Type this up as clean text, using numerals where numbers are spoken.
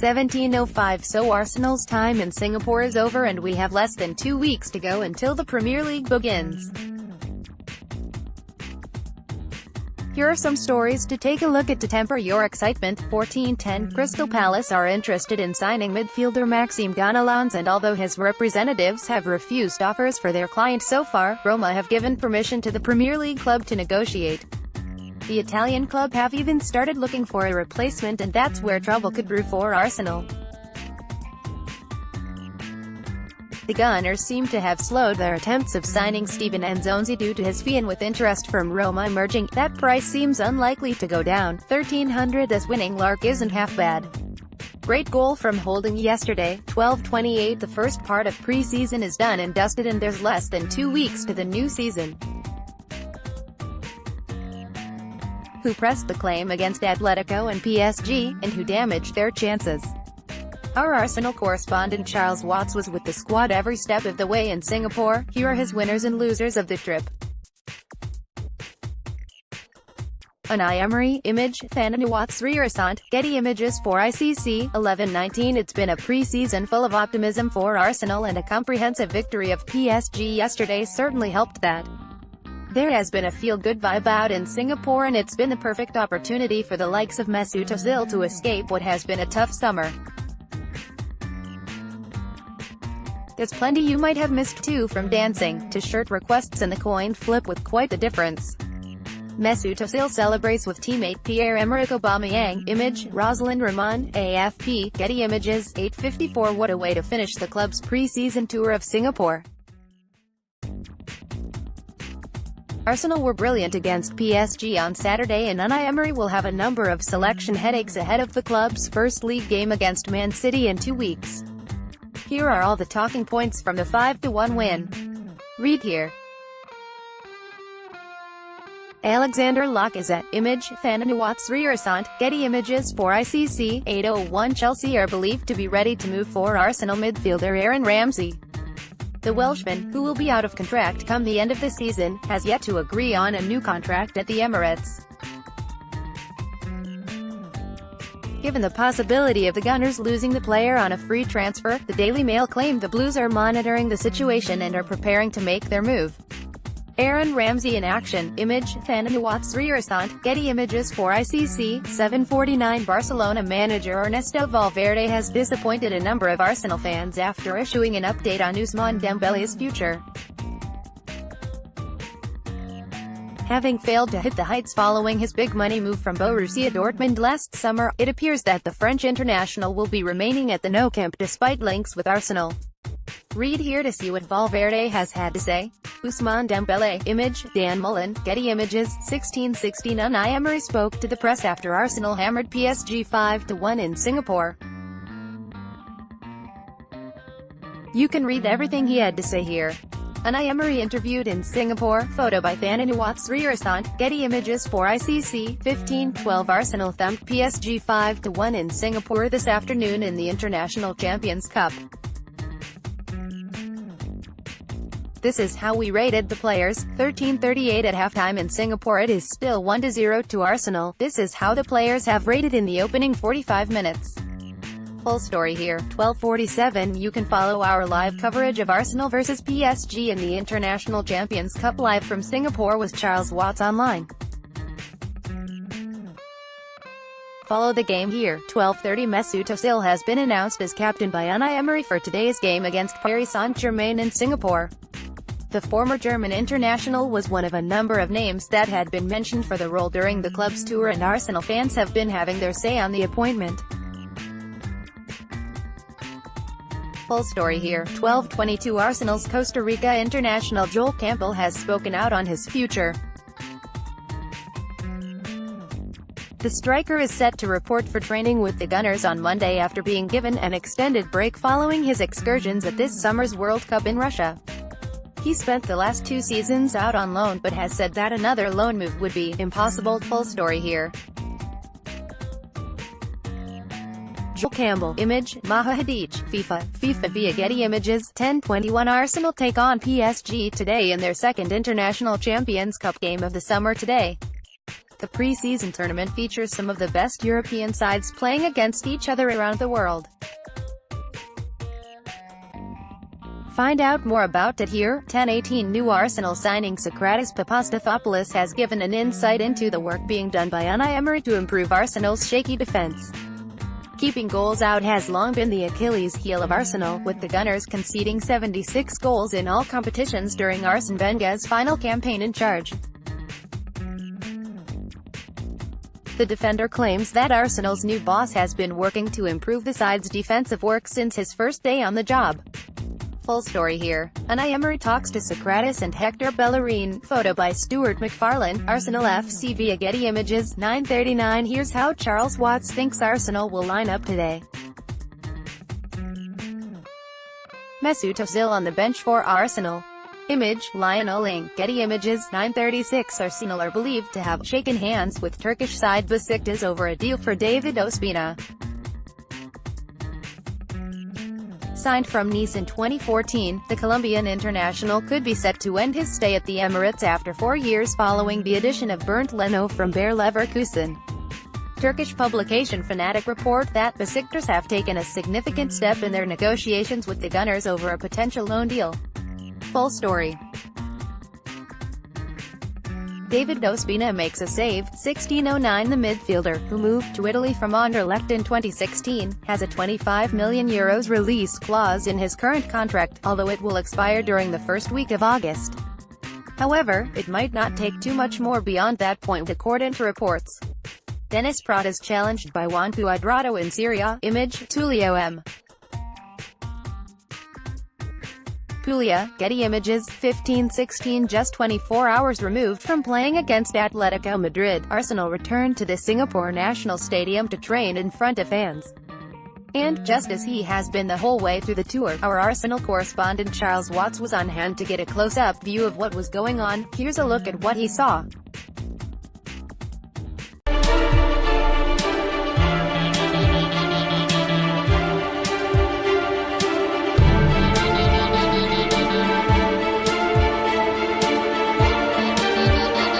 17:05. So Arsenal's time in Singapore is over and we have less than 2 weeks to go until the Premier League begins. Here are some stories to take a look at to temper your excitement. 14:10 Crystal Palace are interested in signing midfielder Maxime Gonalons, and although his representatives have refused offers for their client so far, Roma have given permission to the Premier League club to negotiate. The Italian club have even started looking for a replacement, and that's where trouble could brew for Arsenal. The Gunners seem to have slowed their attempts of signing Steven Nzonzi due to his fee, and with interest from Roma emerging, that price seems unlikely to go down. 1300 as winning Lark isn't half bad. Great goal from Holding yesterday. 12:28 The first part of pre-season is done and dusted and there's less than 2 weeks to the new season. Who pressed the claim against Atletico and PSG, and who damaged their chances? Our Arsenal correspondent Charles Watts was with the squad every step of the way in Singapore. Here are his winners and losers of the trip. Unai Emery, image, Thanani Watts Rearsant, Getty Images for ICC, 11:19 It's been a pre-season full of optimism for Arsenal, and a comprehensive victory of PSG yesterday certainly helped that. There has been a feel-good vibe out in Singapore, and it's been the perfect opportunity for the likes of Mesut Ozil to escape what has been a tough summer. There's plenty you might have missed too, from dancing, to shirt requests and the coin flip with quite the difference. Mesut Ozil celebrates with teammate Pierre-Emerick Aubameyang, image, Rosalind Ramon, AFP, Getty Images, 8:54 What a way to finish the club's pre-season tour of Singapore. Arsenal were brilliant against PSG on Saturday, and Unai Emery will have a number of selection headaches ahead of the club's first league game against Man City in 2 weeks. Here are all the talking points from the 5-1 win. Read here. Alexander Lacazette, image, Thanani Watts Rearsant, Getty Images for ICC, 8:01 Chelsea are believed to be ready to move for Arsenal midfielder Aaron Ramsey. The Welshman, who will be out of contract come the end of the season, has yet to agree on a new contract at the Emirates. Given the possibility of the Gunners losing the player on a free transfer, the Daily Mail claimed the Blues are monitoring the situation and are preparing to make their move. Aaron Ramsey in action, image, Thanani Watts Rearsant, Getty Images for ICC, 7:49 Barcelona manager Ernesto Valverde has disappointed a number of Arsenal fans after issuing an update on Ousmane Dembele's future. Having failed to hit the heights following his big money move from Borussia Dortmund last summer, it appears that the French international will be remaining at the Nou Camp despite links with Arsenal. Read here to see what Valverde has had to say. Ousmane Dembele, image, Dan Mullen, Getty Images, 16:16 Unai Emery spoke to the press after Arsenal hammered PSG 5-1 in Singapore. You can read everything he had to say here. Unai Emery interviewed in Singapore, photo by Thanani Watts Rearsant, Getty Images for ICC, 15:12 Arsenal thumped PSG 5-1 in Singapore this afternoon in the International Champions Cup. This is how we rated the players. 13:38 at halftime in Singapore. It is still 1-0 to Arsenal. This is how the players have rated in the opening 45 minutes. Full story here. 12:47 You can follow our live coverage of Arsenal vs PSG in the International Champions Cup live from Singapore with Charles Watts online. Follow the game here. 12:30 Mesut Ozil has been announced as captain by Unai Emery for today's game against Paris Saint-Germain in Singapore. The former German international was one of a number of names that had been mentioned for the role during the club's tour, and Arsenal fans have been having their say on the appointment. Full story here. 12:22 Arsenal's Costa Rica international Joel Campbell has spoken out on his future. The striker is set to report for training with the Gunners on Monday after being given an extended break following his excursions at this summer's World Cup in Russia. He spent the last 2 seasons out on loan, but has said that another loan move would be impossible. Full story here. Joel Campbell, image, Maha Hadid, FIFA via Getty Images, 10:21 Arsenal take on PSG today in their second International Champions Cup game of the summer today. The pre-season tournament features some of the best European sides playing against each other around the world. Find out more about it here. 10/18 New Arsenal signing Socrates Papastathopoulos has given an insight into the work being done by Unai Emery to improve Arsenal's shaky defence. Keeping goals out has long been the Achilles heel of Arsenal, with the Gunners conceding 76 goals in all competitions during Arsene Wenger's final campaign in charge. The defender claims that Arsenal's new boss has been working to improve the side's defensive work since his first day on the job. Full story here. Unai Emery talks to Socrates and Hector Bellerin. Photo by Stuart McFarlane. Arsenal FC via Getty Images. 9:39 Here's how Charles Watts thinks Arsenal will line up today. Mesut Ozil on the bench for Arsenal. Image, Lionel Inc. Getty Images. 9:36 Arsenal are believed to have shaken hands with Turkish side Besiktas over a deal for David Ospina. Signed from Nice in 2014, the Colombian international could be set to end his stay at the Emirates after 4 years following the addition of Bernd Leno from Bayer Leverkusen. Turkish publication Fanatic report that Besiktas have taken a significant step in their negotiations with the Gunners over a potential loan deal. Full story. David Ospina makes a save. 1609 The midfielder, who moved to Italy from Anderlecht in 2016, has a €25 million release clause in his current contract, although it will expire during the first week of August. However, it might not take too much more beyond that point, according to reports. Dennis Praet is challenged by Juan Cuadrado in Syria. Image, Tulio M. Puglia, Getty Images. 15:16 Just 24 hours removed from playing against Atletico Madrid, Arsenal returned to the Singapore National Stadium to train in front of fans. And, just as he has been the whole way through the tour, our Arsenal correspondent Charles Watts was on hand to get a close-up view of what was going on. Here's a look at what he saw.